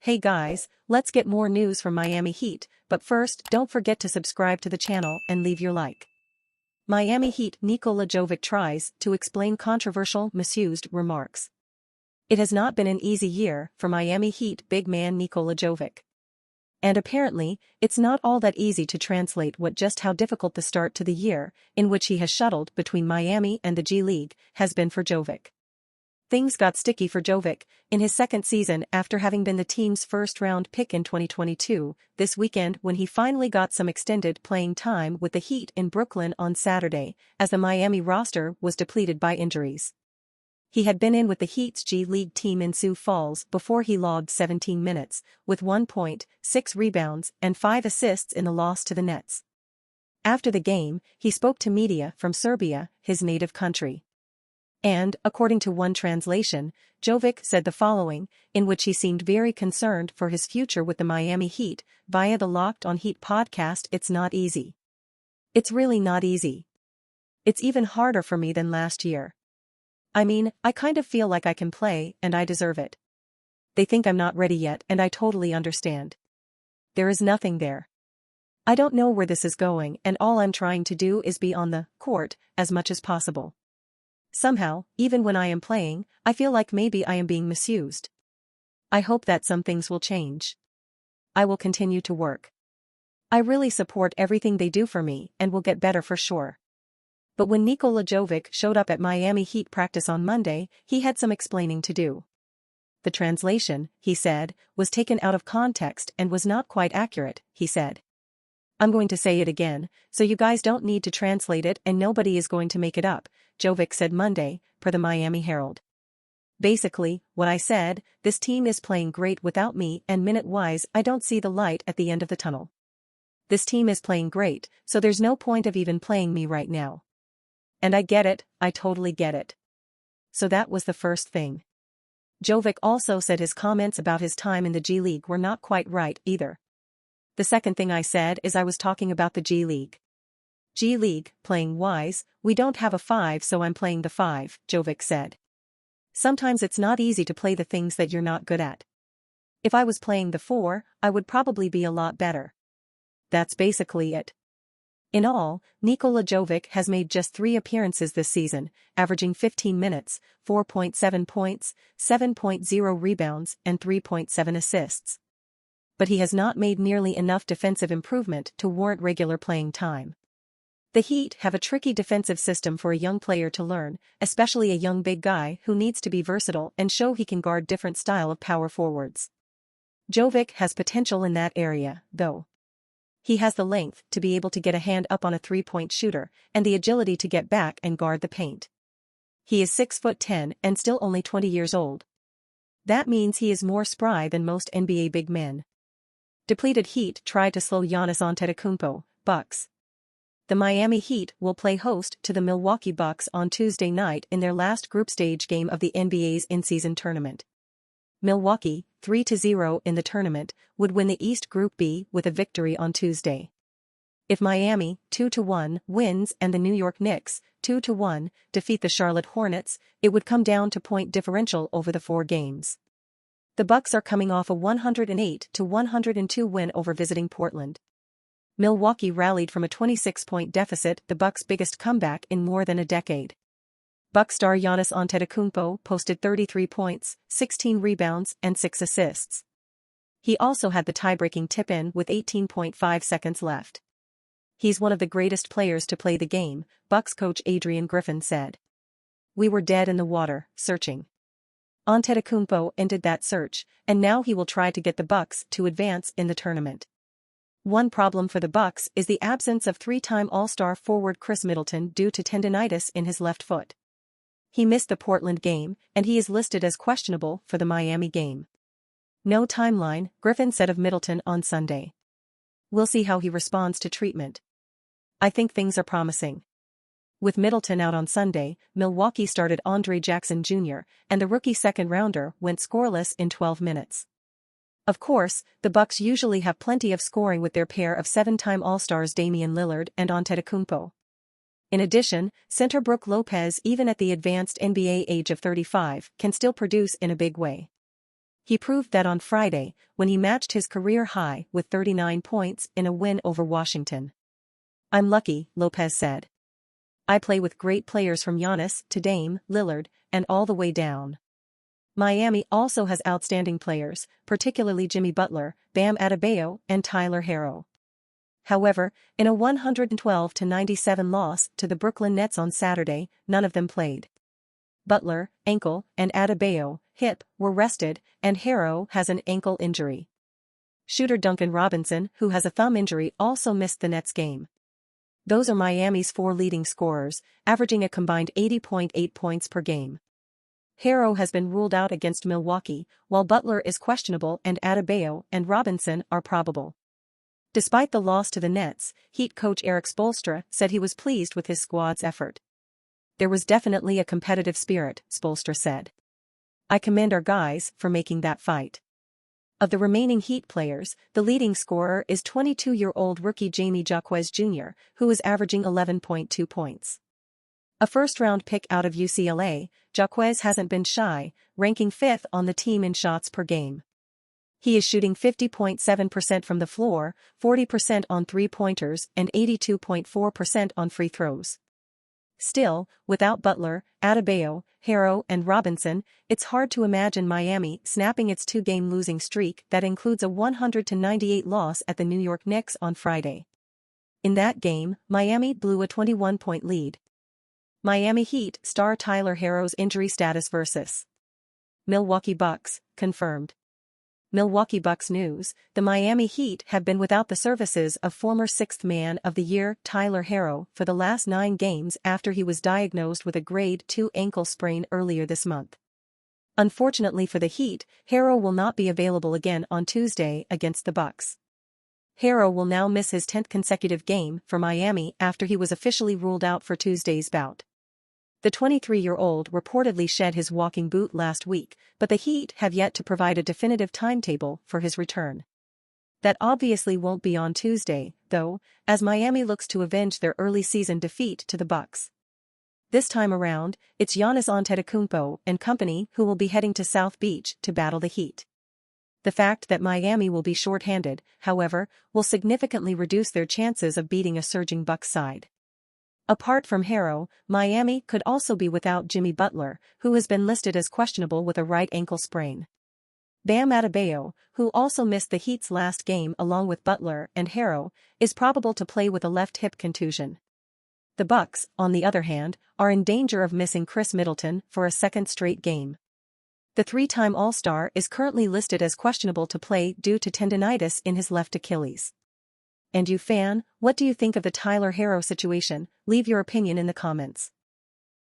Hey guys, let's get more news from Miami Heat, but first don't forget to subscribe to the channel and leave your like. Miami Heat Nikola Jovic tries to explain controversial misused remarks. It has not been an easy year for Miami Heat big man Nikola Jovic. And apparently, it's not all that easy to translate just how difficult the start to the year, in which he has shuttled between Miami and the G League, has been for Jovic. Things got sticky for Jovic in his second season after having been the team's first-round pick in 2022, this weekend when he finally got some extended playing time with the Heat in Brooklyn on Saturday, as the Miami roster was depleted by injuries. He had been in with the Heat's G League team in Sioux Falls before he logged 17 minutes, with 1 point, 6 rebounds, and 5 assists in the loss to the Nets. After the game, he spoke to media from Serbia, his native country. And, according to one translation, Jovic said the following, in which he seemed very concerned for his future with the Miami Heat, via the Locked on Heat podcast. It's not easy. It's really not easy. It's even harder for me than last year. I mean, I kind of feel like I can play, and I deserve it. They think I'm not ready yet, and I totally understand. There is nothing there. I don't know where this is going, and all I'm trying to do is be on the court as much as possible. Somehow, even when I am playing, I feel like maybe I am being misused. I hope that some things will change. I will continue to work. I really support everything they do for me and will get better for sure. But when Nikola Jovic showed up at Miami Heat practice on Monday, he had some explaining to do. The translation, he said, was taken out of context and was not quite accurate, he said. I'm going to say it again, so you guys don't need to translate it and nobody is going to make it up, Jovic said Monday, per the Miami Herald. Basically, what I said, this team is playing great without me and minute-wise I don't see the light at the end of the tunnel. This team is playing great, so there's no point of even playing me right now. And I get it, I totally get it. So that was the first thing. Jovic also said his comments about his time in the G League were not quite right either. The second thing I said is I was talking about the G League. G League, playing wise, we don't have a 5 so I'm playing the 5, Jovic said. Sometimes it's not easy to play the things that you're not good at. If I was playing the 4, I would probably be a lot better. That's basically it. In all, Nikola Jovic has made just 3 appearances this season, averaging 15 minutes, 4.7 points, 7.0 rebounds, and 3.7 assists. But he has not made nearly enough defensive improvement to warrant regular playing time. The Heat have a tricky defensive system for a young player to learn, especially a young big guy who needs to be versatile and show he can guard different style of power forwards. Jovic has potential in that area, though. He has the length to be able to get a hand up on a 3-point shooter, and the agility to get back and guard the paint. He is 6'10" and still only 20 years old. That means he is more spry than most NBA big men. Depleted Heat tried to slow Giannis Antetokounmpo, Bucks. The Miami Heat will play host to the Milwaukee Bucks on Tuesday night in their last group stage game of the NBA's in-season tournament. Milwaukee, 3-0 in the tournament, would win the East Group B with a victory on Tuesday. If Miami, 2-1, wins and the New York Knicks, 2-1, defeat the Charlotte Hornets, it would come down to point differential over the 4 games. The Bucks are coming off a 108-102 win over visiting Portland. Milwaukee rallied from a 26-point deficit, the Bucks' biggest comeback in more than a decade. Bucks star Giannis Antetokounmpo posted 33 points, 16 rebounds, and 6 assists. He also had the tie-breaking tip-in with 18.5 seconds left. He's one of the greatest players to play the game, Bucks coach Adrian Griffin said. We were dead in the water, searching. Antetokounmpo ended that search, and now he will try to get the Bucks to advance in the tournament. One problem for the Bucks is the absence of 3-time All-Star forward Chris Middleton due to tendinitis in his left foot. He missed the Portland game, and he is listed as questionable for the Miami game. No timeline, Griffin said of Middleton on Sunday. We'll see how he responds to treatment. I think things are promising. With Middleton out on Sunday, Milwaukee started Andre Jackson Jr., and the rookie second-rounder went scoreless in 12 minutes. Of course, the Bucks usually have plenty of scoring with their pair of 7-time All-Stars Damian Lillard and Antetokounmpo. In addition, center Brook Lopez, even at the advanced NBA age of 35, can still produce in a big way. He proved that on Friday, when he matched his career high with 39 points in a win over Washington. "I'm lucky," Lopez said. "I play with great players from Giannis to Dame, Lillard, and all the way down. Miami also has outstanding players, particularly Jimmy Butler, Bam Adebayo, and Tyler Herro." However, in a 112-97 loss to the Brooklyn Nets on Saturday, none of them played. Butler, ankle, and Adebayo, hip, were rested, and Herro has an ankle injury. Shooter Duncan Robinson, who has a thumb injury, also missed the Nets game. Those are Miami's 4 leading scorers, averaging a combined 80.8 points per game. Herro has been ruled out against Milwaukee, while Butler is questionable and Adebayo and Robinson are probable. Despite the loss to the Nets, Heat coach Erik Spoelstra said he was pleased with his squad's effort. "There was definitely a competitive spirit," Spoelstra said. "I commend our guys for making that fight." Of the remaining Heat players, the leading scorer is 22-year-old rookie Jaquez Jr., who is averaging 11.2 points. A first-round pick out of UCLA, Jaquez hasn't been shy, ranking 5th on the team in shots per game. He is shooting 50.7% from the floor, 40% on three-pointers, and 82.4% on free throws. Still, without Butler, Adebayo, Herro, and Robinson, it's hard to imagine Miami snapping its 2-game losing streak that includes a 100-98 loss at the New York Knicks on Friday. In that game, Miami blew a 21-point lead. Miami Heat star Tyler Herro's injury status versus Milwaukee Bucks, confirmed. Milwaukee Bucks news: the Miami Heat have been without the services of former 6th Man of the Year Tyler Herro for the last 9 games after he was diagnosed with a grade 2 ankle sprain earlier this month. Unfortunately for the Heat, Herro will not be available again on Tuesday against the Bucks. Herro will now miss his 10th consecutive game for Miami after he was officially ruled out for Tuesday's bout. The 23-year-old reportedly shed his walking boot last week, but the Heat have yet to provide a definitive timetable for his return. That obviously won't be on Tuesday, though, as Miami looks to avenge their early season defeat to the Bucks. This time around, it's Giannis Antetokounmpo and company who will be heading to South Beach to battle the Heat. The fact that Miami will be short-handed, however, will significantly reduce their chances of beating a surging Bucks side. Apart from Herro, Miami could also be without Jimmy Butler, who has been listed as questionable with a right ankle sprain. Bam Adebayo, who also missed the Heat's last game along with Butler and Herro, is probable to play with a left hip contusion. The Bucks, on the other hand, are in danger of missing Chris Middleton for a 2nd straight game. The 3-time All-Star is currently listed as questionable to play due to tendinitis in his left Achilles. And you fan, what do you think of the Tyler Herro situation? Leave your opinion in the comments.